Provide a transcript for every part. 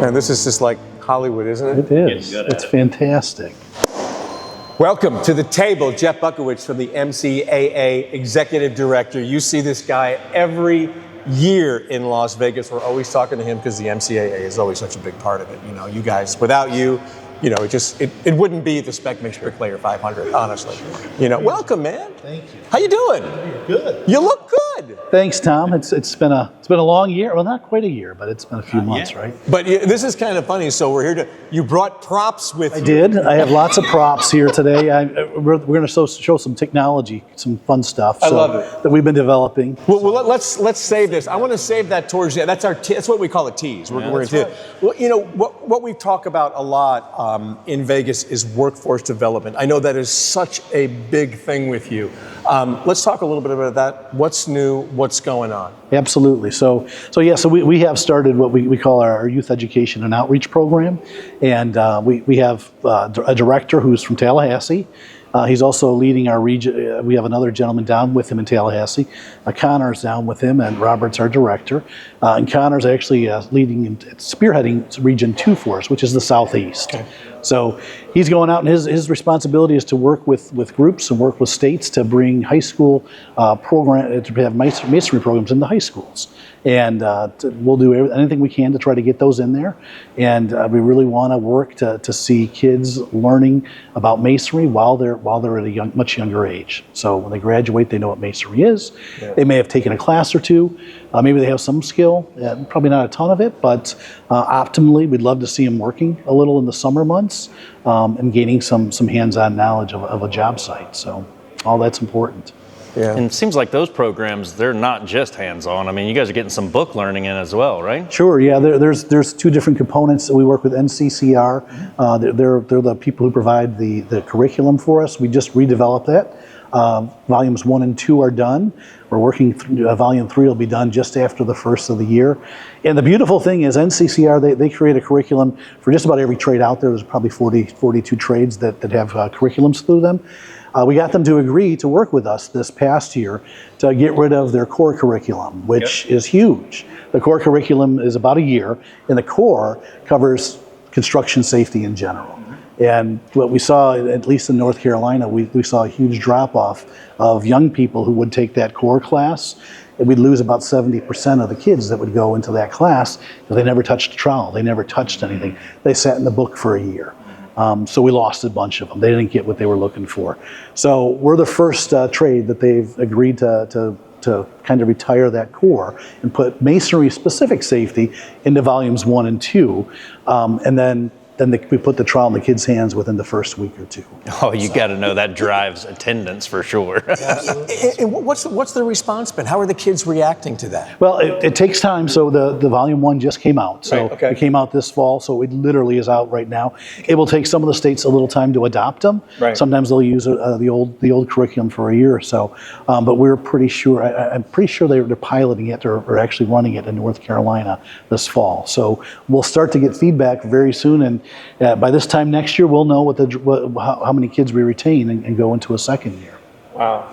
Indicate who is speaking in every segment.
Speaker 1: And this is just like Hollywood, isn't it?
Speaker 2: It is. It's fantastic.
Speaker 1: Welcome to the table, Jeff Buczkiewicz from the MCAA Executive Director. You see this guy every year in Las Vegas. We're always talking to him because the MCAA is always such a big part of it. You know, you guys, without you, you know, it wouldn't be the SPECmix Bricklayer 500, honestly. You know, welcome, man.
Speaker 2: Thank you.
Speaker 1: How you doing?
Speaker 2: Good.
Speaker 1: You look good.
Speaker 2: Thanks, Tom. It's been a long year. Well, not quite a year, but it's been a few months, right?
Speaker 1: But this is kind of funny. So we're here you brought props with you.
Speaker 2: I did. I have lots of props here today. We're going to show some technology, some fun stuff.
Speaker 1: I love it.
Speaker 2: That we've been developing.
Speaker 1: Well, let's save this. I want to save that towards the end. That's what we call a tease. We're into it. Well, you know what we talk about a lot in Vegas is workforce development. I know that is such a big thing with you. Let's talk a little bit about that. What's new? What's going on?
Speaker 2: Absolutely. So we have started what we call our youth education and outreach program, and we have a director who's from Tallahassee. He's also leading our region. We have another gentleman down with him in Tallahassee. Connor's down with him, and Robert's our director. And Connor's actually leading and spearheading Region 2 for us, which is the Southeast. Okay. So he's going out, and his responsibility is to work with groups and work with states to bring high school to have masonry programs in the high schools. And we'll do anything we can to try to get those in there. And we really want to work to see kids learning about masonry while they're at a much younger age. So when they graduate, they know what masonry is. Yeah. They may have taken a class or two. Maybe they have some skill, probably not a ton of it, but optimally, we'd love to see them working a little in the summer months and gaining some hands-on knowledge of a job site. So all that's important.
Speaker 3: Yeah. And it seems like those programs, they're not just hands-on. I mean, you guys are getting some book learning in as well, right?
Speaker 2: Sure, yeah. There's two different components. We work with NCCR. They're the people who provide the curriculum for us. We just redeveloped that. Volumes 1 and 2 are done. We're working through, volume 3 will be done just after the first of the year. And the beautiful thing is NCCR, they create a curriculum for just about every trade out there. There's probably 42 trades that have curriculums through them. We got them to agree to work with us this past year to get rid of their core curriculum, which is huge. The core curriculum is about a year, and the core covers construction safety in general. And what we saw, at least in North Carolina, we saw a huge drop-off of young people who would take that core class, and we'd lose about 70% of the kids that would go into that class because they never touched a trowel, they never touched anything. They sat in the book for a year. So we lost a bunch of them. They didn't get what they were looking for. So we're the first trade that they've agreed to kind of retire that core and put masonry-specific safety into volumes 1 and 2, and then we put the trowel in the kids' hands within the first week or two.
Speaker 3: Oh, you got to know that drives attendance for sure.
Speaker 1: And what's the response been? How are the kids reacting to that?
Speaker 2: Well, it takes time. So the volume 1 just came out. So it came out this fall. So it literally is out right now. It will take some of the states a little time to adopt them. Right. Sometimes they'll use the old curriculum for a year or so. But we're pretty sure. I'm pretty sure they're piloting it or actually running it in North Carolina this fall. So we'll start to get feedback very soon, and by this time next year, we'll know how many kids we retain and go into a second year.
Speaker 1: Wow.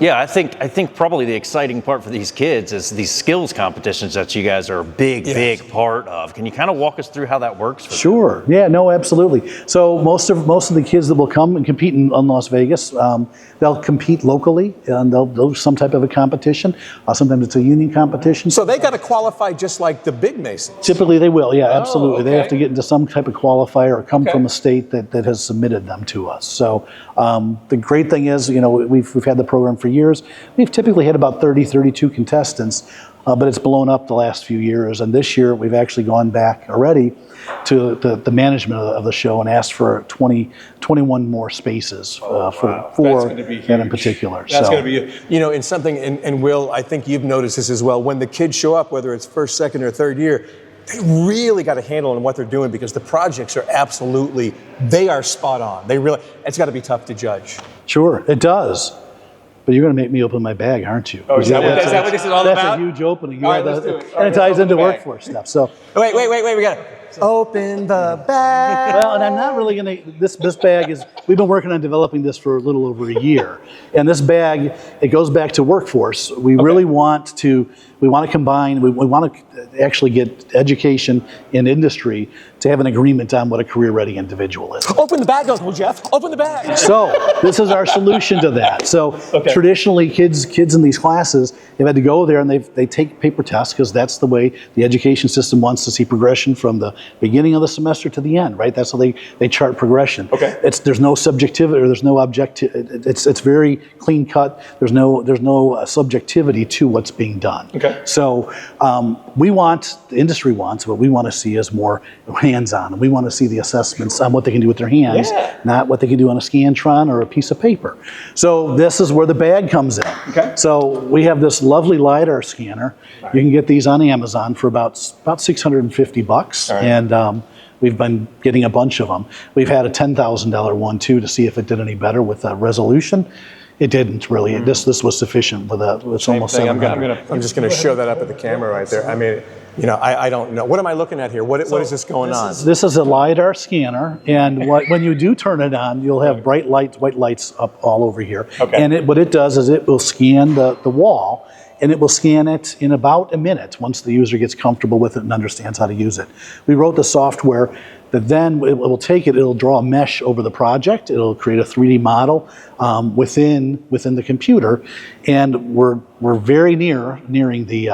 Speaker 3: Yeah, I think probably the exciting part for these kids is these skills competitions that you guys are a big part of. Can you kind of walk us through how that works?
Speaker 2: Sure. Yeah. No. Absolutely. So most of the kids that will come and compete in Las Vegas, they'll compete locally and they'll do some type of a competition. Sometimes it's a union competition.
Speaker 1: So they got to qualify just like the big Masons.
Speaker 2: Typically they will. Yeah. Absolutely. They have to get into some type of qualifier or come from a state that has submitted them to us. So the great thing is, we've had the program for years. We've typically had about 32 contestants, but it's blown up the last few years. And this year we've actually gone back already to the management of the show and asked for 21 more spaces for and in particular.
Speaker 1: That's going to be, in something, and Will, I think you've noticed this as well, when the kids show up, whether it's first, second, or third year, they really got a handle on what they're doing because the projects are they are spot on. It's got to be tough to judge.
Speaker 2: Sure, it does. But you're going to make me open my bag, aren't you?
Speaker 1: Oh, is that what this is all about?
Speaker 2: That's a huge opening.
Speaker 1: All right, let's do it.
Speaker 2: And it ties into workforce stuff. So
Speaker 1: wait. We got it. Open the bag.
Speaker 2: Well, and I'm not really going to, this bag is, we've been working on developing this for a little over a year. And this bag, it goes back to workforce. We really want to combine, we want to actually get education and industry to have an agreement on what a career-ready individual is.
Speaker 1: Open the bag, Uncle Jeff. Open the bag.
Speaker 2: So this is our solution to that. So traditionally, kids in these classes, they've had to go there and they take paper tests because that's the way the education system wants to see progression from the beginning of the semester to the end, right? That's how they chart progression.
Speaker 1: Okay.
Speaker 2: There's no subjectivity or there's no objective. It's very clean cut. There's no subjectivity to what's being done.
Speaker 1: Okay.
Speaker 2: So the industry wants, what we want to see is more hands-on. We want to see the assessments on what they can do with their hands, not what they can do on a Scantron or a piece of paper. So this is where the bag comes in.
Speaker 1: Okay.
Speaker 2: So we have this lovely LiDAR scanner. Right. You can get these on Amazon for about $650,
Speaker 1: right.
Speaker 2: And we've been getting a bunch of them. We've had a $10,000 one too to see if it did any better with resolution. It didn't really. This was sufficient with that. It's almost
Speaker 1: thing.
Speaker 2: $700.
Speaker 1: I'm just going to show that up at the camera right there. I mean, I don't know. What am I looking at here? What is this going on?
Speaker 2: This is a LiDAR scanner, and when you do turn it on, you'll have bright lights, white lights up all over here.
Speaker 1: Okay.
Speaker 2: And what it does is it will scan the wall, and it will scan it in about a minute once the user gets comfortable with it and understands how to use it. We wrote the software that then it will take it, it'll draw a mesh over the project, it'll create a 3D model within the computer, and we're very nearing the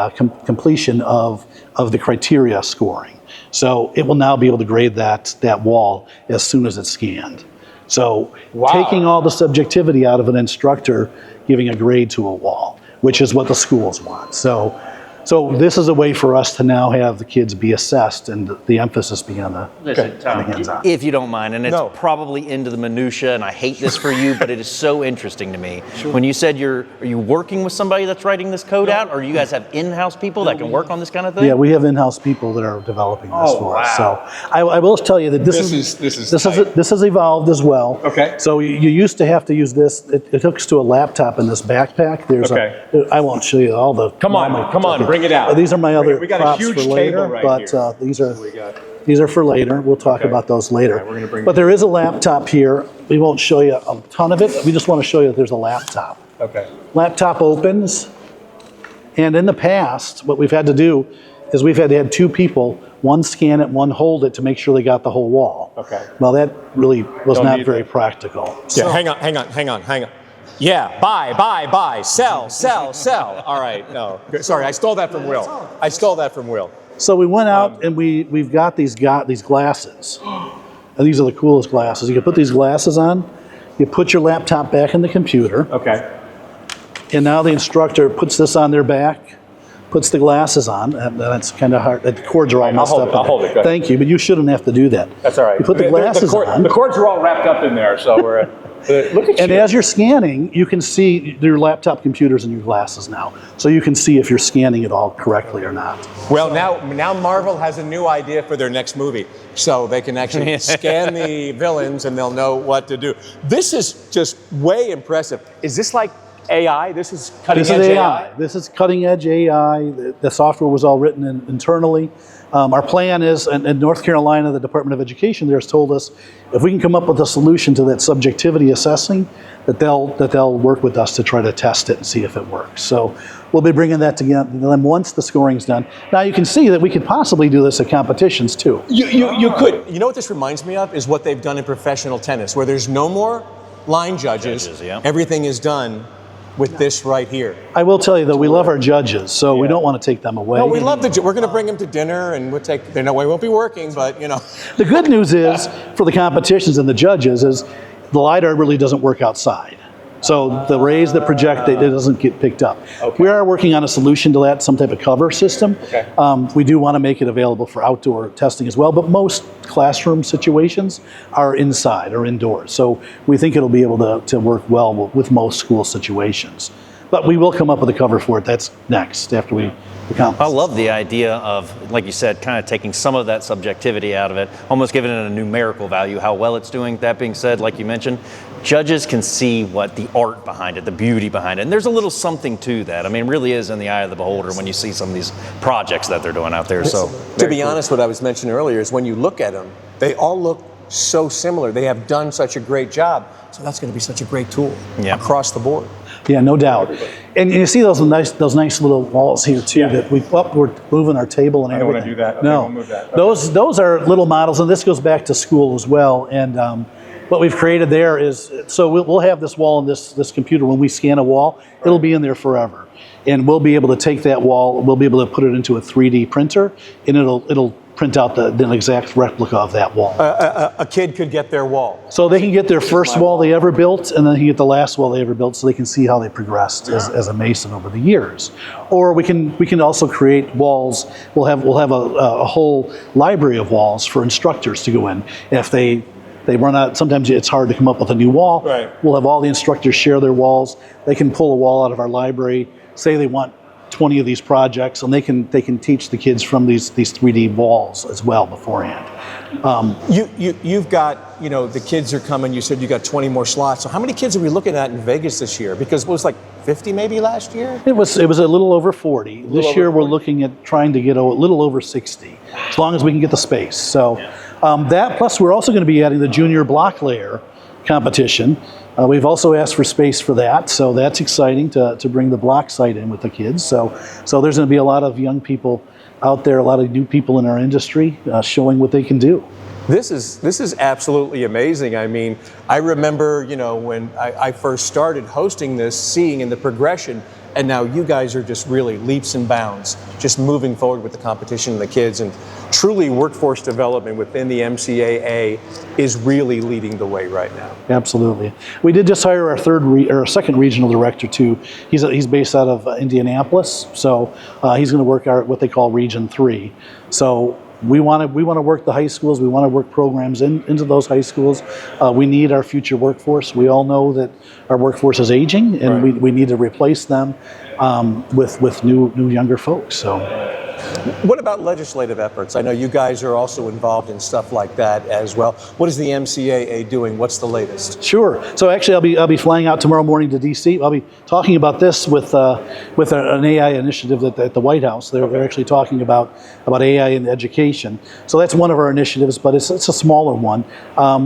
Speaker 2: completion of the criteria scoring. So it will now be able to grade that wall as soon as it's scanned. So taking all the subjectivity out of an instructor, giving a grade to a wall, which is what the schools want. So this is a way for us to now have the kids be assessed and the emphasis be on the hands-on.
Speaker 3: If you don't mind, and it's
Speaker 1: No.
Speaker 3: probably into the minutia, and I hate this for you, but it is so interesting to me. Sure. When you said are you working with somebody that's writing this code out, or you guys have in-house people that can work on this kind of thing?
Speaker 2: Yeah, we have in-house people that are developing this for us. So I will tell you that this has evolved as well.
Speaker 1: Okay.
Speaker 2: So you used to have to use this. It hooks to a laptop in this backpack. I won't show you all the.
Speaker 1: Come on, bring it out.
Speaker 2: These are my other
Speaker 1: we got a
Speaker 2: props
Speaker 1: huge
Speaker 2: for later,
Speaker 1: table right
Speaker 2: but
Speaker 1: here.
Speaker 2: these are for later. We'll talk about those later.
Speaker 1: All right, we're gonna bring
Speaker 2: but there is a laptop here. We won't show you a ton of it. We just want to show you that there's a laptop.
Speaker 1: Okay.
Speaker 2: Laptop opens, and in the past, what we've had to do is we've had to have two people, one scan it, one hold it to make sure they got the whole wall.
Speaker 1: Okay.
Speaker 2: Well, that really was
Speaker 1: Don't
Speaker 2: not
Speaker 1: need
Speaker 2: very
Speaker 1: that.
Speaker 2: practical.
Speaker 1: Yeah, hang on. Yeah, buy, sell. All right, no. Sorry, I stole that from Will.
Speaker 2: So we went out and we've got these glasses. And these are the coolest glasses. You can put these glasses on, you put your laptop back in the computer,
Speaker 1: Okay.
Speaker 2: and now the instructor puts this on their back, puts the glasses on, and that's kind of hard. The cords are all messed up.
Speaker 1: I'll hold it, good.
Speaker 2: Thank you, but you shouldn't have to do that.
Speaker 1: That's all right.
Speaker 2: You put the glasses on.
Speaker 1: The cords are all wrapped up in there, so we're... Look at
Speaker 2: And
Speaker 1: you.
Speaker 2: as you're scanning, you can see your laptop computers and your glasses now. So you can see if you're scanning it all correctly or not.
Speaker 1: Well, now Marvel has a new idea for their next movie. So they can actually scan the villains and they'll know what to do. This is just way impressive. Is this like AI? This is cutting edge AI?
Speaker 2: This is cutting edge AI. The software was all written internally. Our plan is, and in North Carolina, the Department of Education there has told us, if we can come up with a solution to that subjectivity assessing, that they'll work with us to try to test it and see if it works. So we'll be bringing that together. And then once the scoring's done, now you can see that we could possibly do this at competitions too.
Speaker 1: You could. You know what this reminds me of is what they've done in professional tennis, where there's no more line judges.
Speaker 3: Yeah.
Speaker 1: Everything is done with this right here.
Speaker 2: I will tell you though, we love our judges, so we don't want to take them away.
Speaker 1: No, we love we're going to bring them to dinner, and we'll take. They know we won't be working, but you know.
Speaker 2: The good news is for the competitions and the judges is the LiDAR really doesn't work outside. So the rays that project, it doesn't get picked up.
Speaker 1: Okay.
Speaker 2: We are working on a solution to that, some type of cover system.
Speaker 1: Okay.
Speaker 2: We do want to make it available for outdoor testing as well, but most classroom situations are inside or indoors. So we think it'll be able to work well with most school situations. But we will come up with a cover for it. That's next after we accomplish.
Speaker 3: I love the idea of, like you said, kind of taking some of that subjectivity out of it, almost giving it a numerical value, how well it's doing. That being said, like you mentioned, judges can see what the art behind it, the beauty behind it. And there's a little something to that. I mean, it really is in the eye of the beholder when you see some of these projects that they're doing out there. So,
Speaker 1: to be honest, what I was mentioning earlier is when you look at them, they all look so similar. They have done such a great job. So that's going to be such a great tool across the board.
Speaker 2: Yeah, no doubt. And you see those nice little walls here too. That we're moving our table and everything.
Speaker 4: I don't want to do that. Okay,
Speaker 2: No,
Speaker 4: we'll move that. Okay.
Speaker 2: those are little models, and this goes back to school as well. And what we've created there is, so we'll have this wall in this computer. When we scan a wall, it'll be in there forever, and we'll be able to take that wall. We'll be able to put it into a 3D printer, and it'll print out the exact replica of that wall.
Speaker 1: A kid could get their wall.
Speaker 2: So they can get their first wall they ever built, and then he get the last wall they ever built, so they can see how they progressed as a mason over the years. Or we can also create walls. We'll have a whole library of walls for instructors to go in. If they run out, sometimes it's hard to come up with a new wall.
Speaker 1: Right.
Speaker 2: We'll have all the instructors share their walls. They can pull a wall out of our library, say they want 20 of these projects, and they can teach the kids from these 3D walls as well beforehand.
Speaker 1: You've got, the kids are coming. You said you got 20 more slots. So how many kids are we looking at in Vegas this year? Because it was like 50 maybe last year?
Speaker 2: It was a little over 40. This year we're looking at trying to get a little over 60, as long as we can get the space. So that, plus we're also going to be adding the junior block layer competition. We've also asked for space for that, so that's exciting to bring the block site in with the kids. So there's going to be a lot of young people out there, a lot of new people in our industry showing what they can do.
Speaker 1: This is absolutely amazing. I mean, I remember, when I first started hosting this, seeing in the progression, and now you guys are just really leaps and bounds, just moving forward with the competition and the kids, and truly workforce development within the MCAA is really leading the way right now.
Speaker 2: Absolutely. We did just hire our second regional director too. He's based out of Indianapolis, so he's going to work what they call Region 3. So we want to work the high schools. We want to work programs into those high schools. We need our future workforce. We all know that our workforce is aging, and we need to replace them with new younger folks. So.
Speaker 1: What about legislative efforts? I know you guys are also involved in stuff like that as well. What is the MCAA doing? What's the latest?
Speaker 2: Sure. So actually, I'll be flying out tomorrow morning to DC. I'll be talking about this with an AI initiative at the White House. They're actually talking about AI in education. So that's one of our initiatives, but it's a smaller one.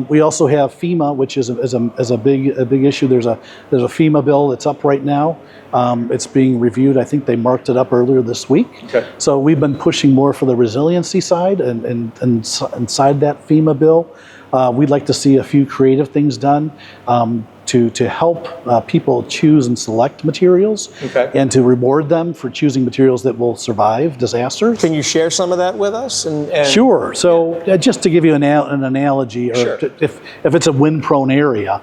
Speaker 2: We also have FEMA, which is a big issue. There's a FEMA bill that's up right now. It's being reviewed. I think they marked it up earlier this week.
Speaker 1: Okay.
Speaker 2: So we've been pushing more for the resiliency side, and inside that FEMA bill, we'd like to see a few creative things done to help people choose and select materials, and to reward them for choosing materials that will survive disasters.
Speaker 1: Can you share some of that with us?
Speaker 2: Sure. So just to give you an analogy, or if it's a wind-prone area,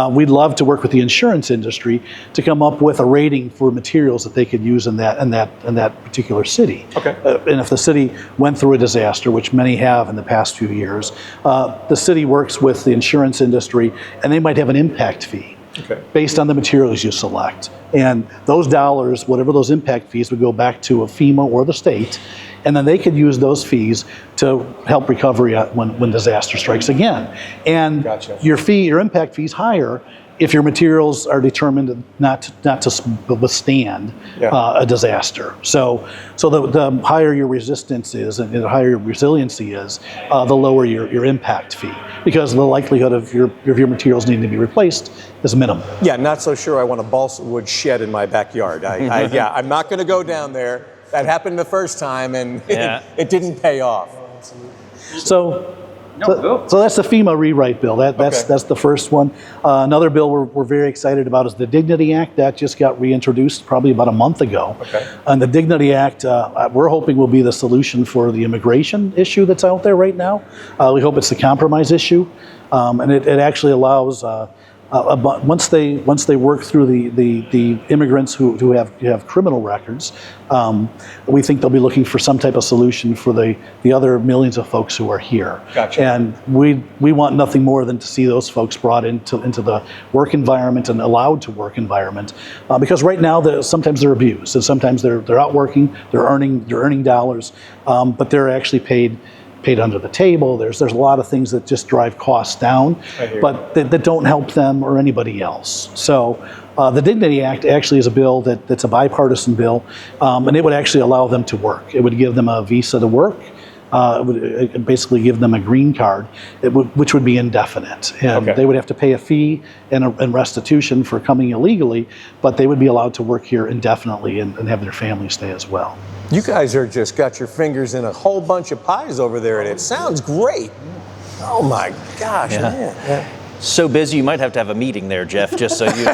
Speaker 2: we'd love to work with the insurance industry to come up with a rating for materials that they could use in that particular city.
Speaker 1: Okay.
Speaker 2: And if the city went through a disaster, which many have in the past few years, the city works with the insurance industry, and they might have an impact fee.
Speaker 1: Okay.
Speaker 2: Based on the materials you select. And those dollars, whatever those impact fees, would go back to a FEMA or the state, and then they could use those fees to help recovery when disaster strikes again. And your impact fee is higher if your materials are determined not to withstand a disaster. So the higher your resistance is and the higher your resiliency is, the lower your impact fee, because the likelihood of your materials needing to be replaced is minimal.
Speaker 1: Yeah, not so sure I want a balsa wood shed in my backyard. I'm not going to go down there. That happened the first time, and it didn't pay off.
Speaker 2: So that's the FEMA rewrite bill. That's the first one. Another bill we're very excited about is the Dignity Act. That just got reintroduced probably about a month ago. Okay. And the Dignity Act, we're hoping will be the solution for the immigration issue that's out there right now. We hope it's the compromise issue, and it actually allows But once they work through the immigrants who have criminal records, we think they'll be looking for some type of solution for the other millions of folks who are here.
Speaker 1: Gotcha.
Speaker 2: And we want nothing more than to see those folks brought into the work environment and allowed to work environment, because right now sometimes they're abused, and sometimes they're out working, they're earning dollars, but they're actually paid under the table. There's a lot of things that just drive costs down, but that don't help them or anybody else. So the Dignity Act actually is a bill that's a bipartisan bill, and it would actually allow them to work. It would give them a visa to work. It would basically give them a green card, which would be indefinite. And they would have to pay a fee and restitution for coming illegally, but they would be allowed to work here indefinitely and have their family stay as well.
Speaker 1: You guys are just got your fingers in a whole bunch of pies over there, and it sounds great. Oh my gosh, man. Yeah.
Speaker 3: So busy, you might have to have a meeting there, Jeff, just so you...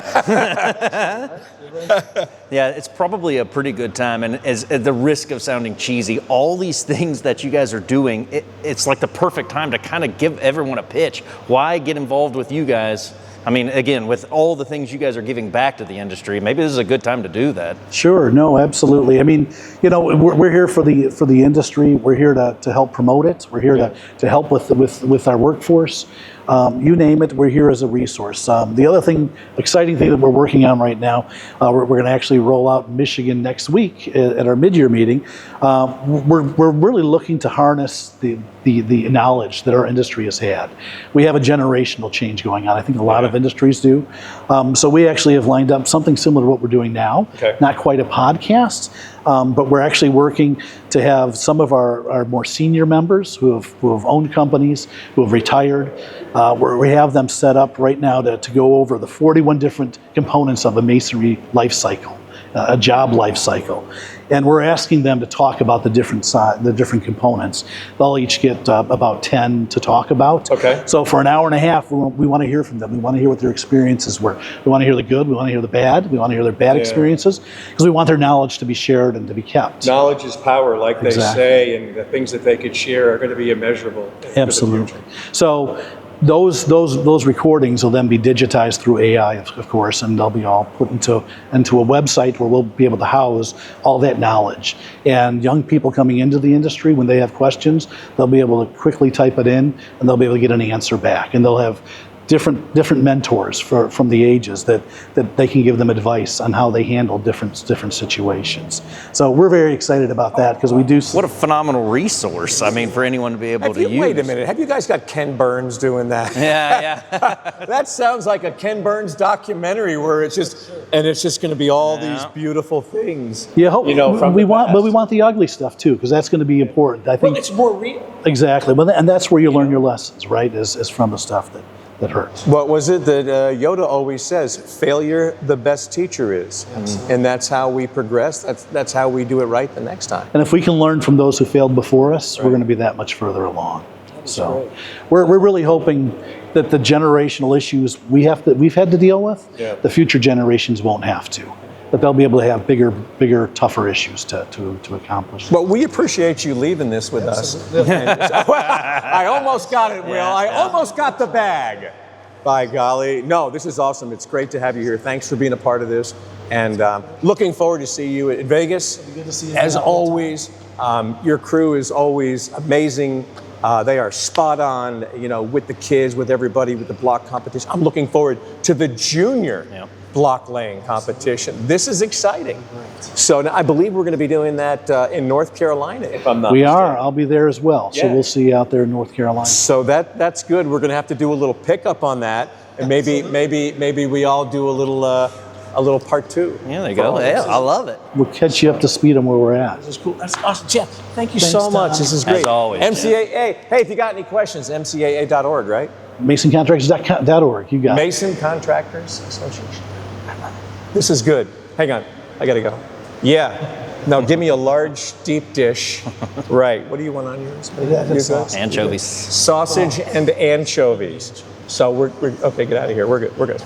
Speaker 3: Yeah, it's probably a pretty good time, and at the risk of sounding cheesy, all these things that you guys are doing, it's like the perfect time to kind of give everyone a pitch. Why get involved with you guys? I mean, again, with all the things you guys are giving back to the industry, maybe this is a good time to do that.
Speaker 2: Sure, no, absolutely. I mean, we're here for the industry. We're here to help promote it. We're here to help with our workforce. You name it, we're here as a resource. The other exciting thing that we're working on right now, we're going to actually roll out in Michigan next week at our mid-year meeting. We're really looking to harness the knowledge that our industry has had. We have a generational change going on. I think a lot of industries do. So we actually have lined up something similar to what we're doing now. Not quite a podcast, but we're actually working to have some of our more senior members who have owned companies, who have retired, where we have them set up right now to go over the 41 different components of a masonry life cycle, a job life cycle. And we're asking them to talk about the different components. They'll each get about 10 to talk about. So for an hour and a half, we want to hear from them. We want to hear what their experiences were. We want to hear the good, we want to hear the bad, we want to hear their bad experiences, because we want their knowledge to be shared and to be kept.
Speaker 1: Knowledge is power, like they say, and the things that they could share are going to be immeasurable.
Speaker 2: Absolutely. So those recordings will then be digitized through AI, of course, and they'll be all put into a website where we'll be able to house all that knowledge. And young people coming into the industry, when they have questions, they'll be able to quickly type it in, and they'll be able to get an answer back. And they'll have different mentors from the ages that they can give them advice on how they handle different situations. So we're very excited about that, because we do.
Speaker 3: What a phenomenal resource! I mean, for anyone to be able to use.
Speaker 1: Wait a minute, have you guys got Ken Burns doing that?
Speaker 3: Yeah.
Speaker 1: That sounds like a Ken Burns documentary where it's just going to be all these beautiful things.
Speaker 2: Yeah, we want the ugly stuff too, because that's going to be important. I think
Speaker 1: it's more real.
Speaker 2: Exactly, and that's where you learn your lessons, right? Is from the stuff that hurts.
Speaker 1: What was it that Yoda always says? Failure, the best teacher is. And that's how we progress. That's how we do it right the next time.
Speaker 2: And if we can learn from those who failed before us, we're going to be that much further along. So we're really hoping that the generational issues we've had to deal with, the future generations won't have to. That they'll be able to have bigger, tougher issues to accomplish.
Speaker 1: Well, we appreciate you leaving this with us. I almost got it, Will. I almost got the bag. By golly. No, this is awesome. It's great to have you here. Thanks for being a part of this. And looking forward to see you in Vegas.
Speaker 2: Good to see you.
Speaker 1: As always, your crew is always amazing. They are spot on, with the kids, with everybody, with the block competition. I'm looking forward to the junior block laying competition. This is exciting. So I believe we're going to be doing that in North Carolina, if I'm not mistaken.
Speaker 2: We are. I'll be there as well. So we'll see you out there in North Carolina.
Speaker 1: So that's good. We're going to have to do a little pickup on that, and maybe we all do a little part two.
Speaker 3: Yeah, there you go. Yeah, I love it.
Speaker 2: We'll catch you up to speed on where we're at.
Speaker 1: This is cool. That's awesome. Jeff, thank you so much. This is great.
Speaker 3: As always.
Speaker 1: MCAA. Hey, if you got any questions, MCAA.org, right?
Speaker 2: MasonContractors.org. You got it.
Speaker 1: Mason Contractors Association. This is good. Hang on. I got to go. Yeah. Now give me a large deep dish. Right. What do you want on yours?
Speaker 3: Anchovies.
Speaker 1: Sausage and anchovies. So we're okay. Get out of here. We're good.